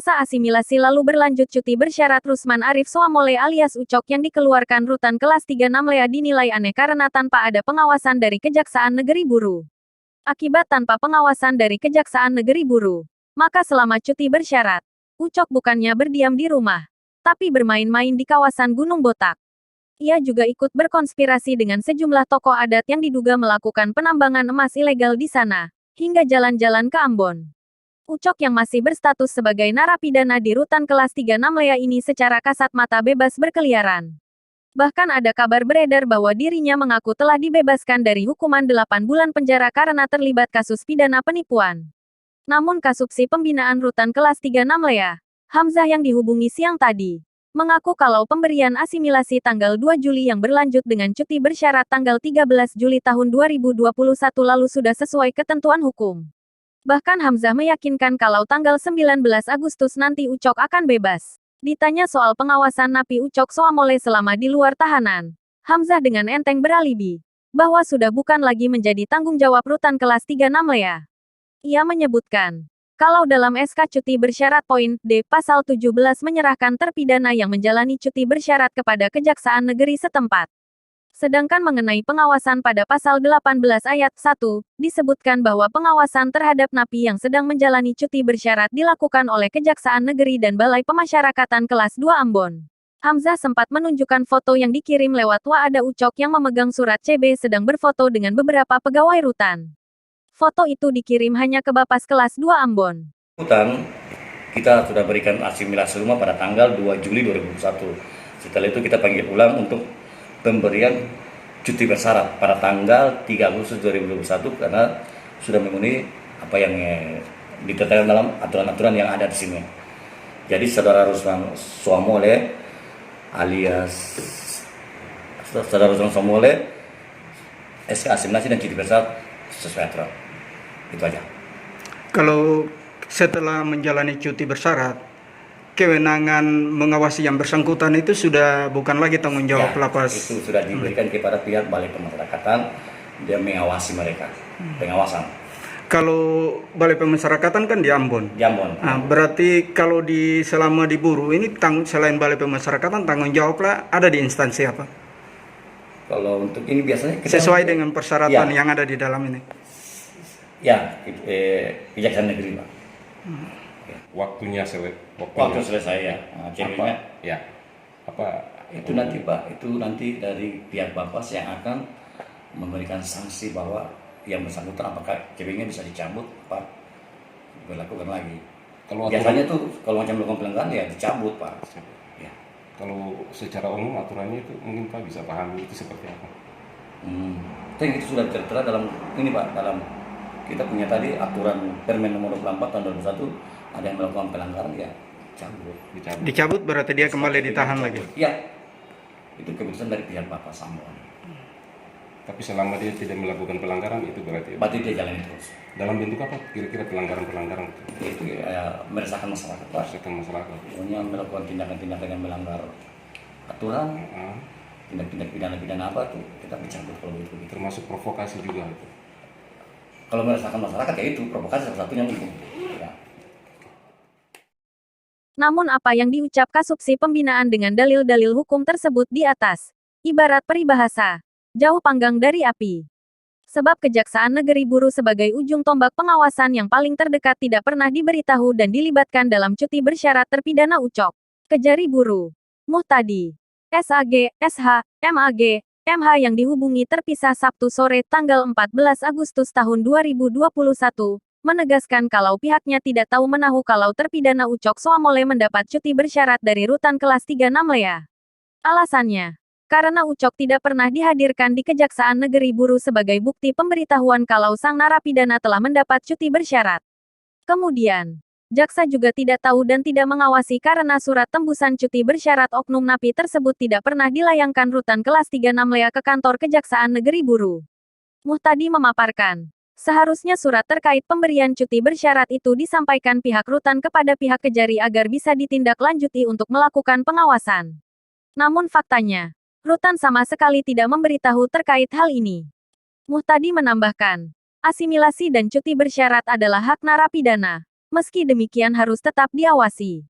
Masa asimilasi lalu berlanjut cuti bersyarat Rusman Arif Soamole alias Ucok yang dikeluarkan Rutan Kelas 36 Lea dinilai aneh karena tanpa ada pengawasan dari Kejaksaan Negeri Buru. Akibat tanpa pengawasan dari Kejaksaan Negeri Buru, maka selama cuti bersyarat, Ucok bukannya berdiam di rumah, tapi bermain-main di kawasan Gunung Botak. Ia juga ikut berkonspirasi dengan sejumlah tokoh adat yang diduga melakukan penambangan emas ilegal di sana, hingga jalan-jalan ke Ambon. Ucok yang masih berstatus sebagai narapidana di Rutan Kelas 36 Lea ini secara kasat mata bebas berkeliaran. Bahkan ada kabar beredar bahwa dirinya mengaku telah dibebaskan dari hukuman 8 bulan penjara karena terlibat kasus pidana penipuan. Namun Kasubsi Pembinaan Rutan Kelas 36 Lea, Hamzah yang dihubungi siang tadi, mengaku kalau pemberian asimilasi tanggal 2 Juli yang berlanjut dengan cuti bersyarat tanggal 13 Juli tahun 2021 lalu sudah sesuai ketentuan hukum. Bahkan Hamzah meyakinkan kalau tanggal 19 Agustus nanti Ucok akan bebas. Ditanya soal pengawasan napi Ucok Soamole selama di luar tahanan, Hamzah dengan enteng beralibi bahwa sudah bukan lagi menjadi tanggung jawab Rutan Kelas 36 Lea. Ia menyebutkan, kalau dalam SK cuti bersyarat poin D pasal 17 menyerahkan terpidana yang menjalani cuti bersyarat kepada Kejaksaan Negeri setempat. Sedangkan mengenai pengawasan pada pasal 18 ayat 1, disebutkan bahwa pengawasan terhadap napi yang sedang menjalani cuti bersyarat dilakukan oleh Kejaksaan Negeri dan Balai Pemasyarakatan Kelas 2 Ambon. Hamzah sempat menunjukkan foto yang dikirim lewat Waada Ucok yang memegang surat CB sedang berfoto dengan beberapa pegawai rutan. Foto itu dikirim hanya ke Bapas Kelas 2 Ambon. Rutan, kita sudah berikan asimilasi rumah pada tanggal 2 Juli 2021. Setelah itu kita panggil ulang untuk pemberian cuti bersyarat pada tanggal 3 Agustus 2021 karena sudah memenuhi apa yang ditetapkan dalam aturan-aturan yang ada di sini. Jadi saudara Rusman Soamole alias saudara Rusman Soamole SK asimilasi dan cuti bersyarat sesuai aturan. Itu aja. Kalau setelah menjalani cuti bersyarat, kewenangan mengawasi yang bersangkutan itu sudah bukan lagi tanggung jawab lapas. Itu sudah diberikan kepada pihak Balai Pemasyarakatan, dia mengawasi mereka, pengawasan. Kalau Balai Pemasyarakatan kan di Ambon. Di Ambon. Nah, berarti kalau selama di Buru ini selain Balai Pemasyarakatan tanggung jawablah ada di instansi apa? Kalau untuk ini biasanya sesuai dengan persyaratan yang ada di dalam ini. Ya, Kejaksaan Negeri, Pak. Waktu selesai ya. Apa? Ya. Apa itu nanti Pak? Itu nanti dari pihak Bapas yang akan memberikan sanksi bahwa yang bersangkutan apakah CB-nya bisa dicabut, Pak? Berlakukan lagi. Kalau biasanya tuh kalau macam melakukan pelanggaran ya dicabut, Pak. Ya. Kalau secara umum aturannya itu mungkin Pak bisa pahami itu seperti apa? Itu sudah tertera dalam ini Pak, dalam kita punya tadi aturan Permen nomor 24 tahun 2021, ada yang melakukan pelanggaran ya dicabut berarti dia kembali ditahan lagi. Ya, itu keputusan dari pihak Bapak Ambon. Tapi selama dia tidak melakukan pelanggaran itu berarti dia jalan terus. Dalam bentuk apa kira-kira pelanggaran itu ya meresahkan masyarakat, Pak. Meresahkan masyarakat. Pokoknya melakukan tindakan-tindakan yang melanggar aturan, tindak pidana apa tuh kita dicabut kalau itu. Termasuk provokasi juga itu. Kalau meresahkan masyarakat ya itu provokasi salah satunya mungkin. Ya. Namun apa yang diucap Kasubsi Pembinaan dengan dalil-dalil hukum tersebut di atas, ibarat peribahasa, jauh panggang dari api. Sebab Kejaksaan Negeri Buru sebagai ujung tombak pengawasan yang paling terdekat tidak pernah diberitahu dan dilibatkan dalam cuti bersyarat terpidana Ucok. Kejari Buru, Muhtadi, SAG, SH, MAG, MH yang dihubungi terpisah Sabtu sore tanggal 14 Agustus tahun 2021, menegaskan kalau pihaknya tidak tahu menahu kalau terpidana Ucok Soamole mendapat cuti bersyarat dari Rutan Kelas 36 Lea. Alasannya, karena Ucok tidak pernah dihadirkan di Kejaksaan Negeri Buru sebagai bukti pemberitahuan kalau sang narapidana telah mendapat cuti bersyarat. Kemudian, jaksa juga tidak tahu dan tidak mengawasi karena surat tembusan cuti bersyarat oknum napi tersebut tidak pernah dilayangkan Rutan Kelas 36 Lea ke kantor Kejaksaan Negeri Buru. Muhtadi memaparkan, seharusnya surat terkait pemberian cuti bersyarat itu disampaikan pihak Rutan kepada pihak Kejari agar bisa ditindaklanjuti untuk melakukan pengawasan. Namun faktanya, Rutan sama sekali tidak memberitahu terkait hal ini. Muhtadi menambahkan, asimilasi dan cuti bersyarat adalah hak narapidana. Meski demikian harus tetap diawasi.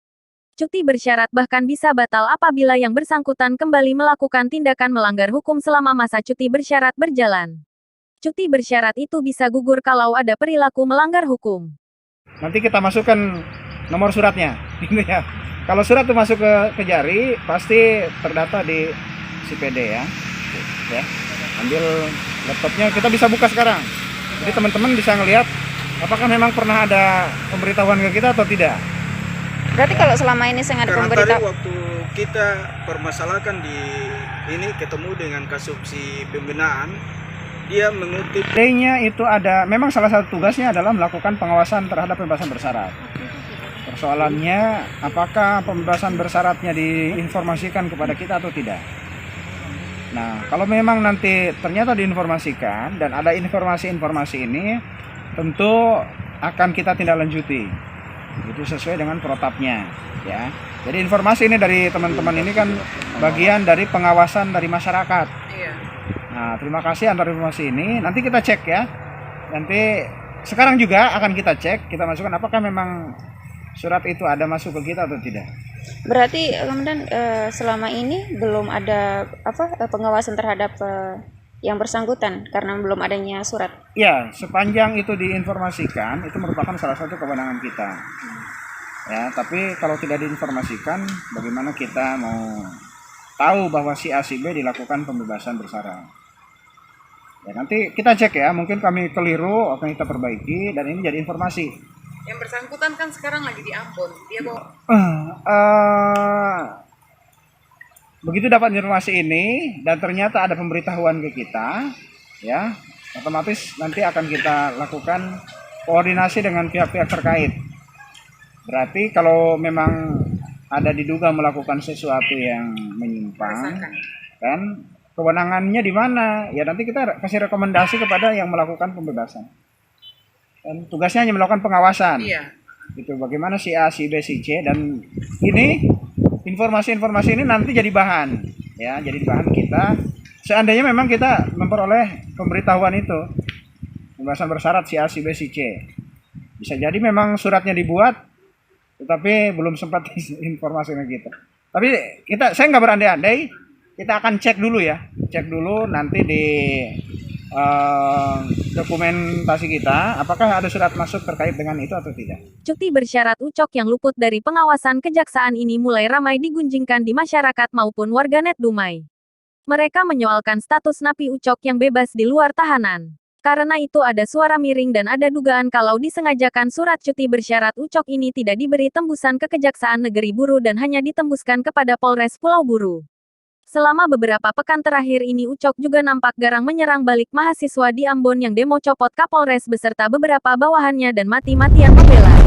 Cuti bersyarat bahkan bisa batal apabila yang bersangkutan kembali melakukan tindakan melanggar hukum selama masa cuti bersyarat berjalan. Cuti bersyarat itu bisa gugur kalau ada perilaku melanggar hukum. Nanti kita masukkan nomor suratnya, gitu ya. Kalau surat itu masuk ke Jari, pasti terdata di CPD ya. Ya. Ambil laptopnya, kita bisa buka sekarang. Jadi teman-teman bisa ngelihat apakah memang pernah ada pemberitahuan ke kita atau tidak. Berarti kalau selama ini saya ada Karena tadi pemberitahuan, waktu kita permasalahkan di ini ketemu dengan kasus si pembinaan, dia mengutip D-nya itu ada, memang salah satu tugasnya adalah melakukan pengawasan terhadap pembebasan bersyarat. Persoalannya apakah pembebasan bersyaratnya diinformasikan kepada kita atau tidak. Nah, kalau memang nanti ternyata diinformasikan dan ada informasi-informasi ini, tentu akan kita tindak lanjuti. Itu sesuai dengan protapnya, ya. Jadi informasi ini dari teman-teman ini kan bagian dari pengawasan dari masyarakat. Nah, terima kasih antar informasi ini. Nanti kita cek ya. Nanti sekarang juga akan kita cek, kita masukkan apakah memang surat itu ada masuk ke kita atau tidak. berarti kemudian selama ini belum ada pengawasan terhadap yang bersangkutan karena belum adanya surat. Ya, sepanjang itu diinformasikan, itu merupakan salah satu kewenangan kita. Ya, tapi kalau tidak diinformasikan, bagaimana kita mau tahu bahwa si A si B dilakukan pembebasan bersyarat? Ya, nanti kita cek ya, mungkin kami keliru, akan kita perbaiki, dan ini jadi informasi. Yang bersangkutan kan sekarang lagi di Ambon. Dia bawa Begitu dapat informasi ini dan ternyata ada pemberitahuan ke kita, ya, otomatis nanti akan kita lakukan koordinasi dengan pihak-pihak terkait. Berarti kalau memang ada diduga melakukan sesuatu yang menyimpang, kan kewenangannya di mana? Ya nanti kita kasih rekomendasi kepada yang melakukan pembebasan. Dan tugasnya hanya melakukan pengawasan. Iya. Itu bagaimana si A, si B, si C, dan ini informasi-informasi ini nanti jadi bahan, ya, jadi bahan kita. Seandainya memang kita memperoleh pemberitahuan itu, pembebasan bersyarat si A, si B, si C, bisa jadi memang suratnya dibuat, tetapi belum sempat informasinya kita. Tapi saya nggak berandai-andai, kita akan cek dulu ya, cek dulu nanti di dokumentasi kita, apakah ada surat masuk terkait dengan itu atau tidak. Cuti bersyarat Ucok yang luput dari pengawasan kejaksaan ini mulai ramai digunjingkan di masyarakat maupun warganet Dumai. Mereka menyoalkan status napi Ucok yang bebas di luar tahanan. Karena itu ada suara miring dan ada dugaan kalau disengajakan surat cuti bersyarat Ucok ini tidak diberi tembusan ke Kejaksaan Negeri Buru dan hanya ditembuskan kepada Polres Pulau Buru. Selama beberapa pekan terakhir ini Ucok juga nampak garang menyerang balik mahasiswa di Ambon yang demo copot Kapolres beserta beberapa bawahannya dan mati-matian membela.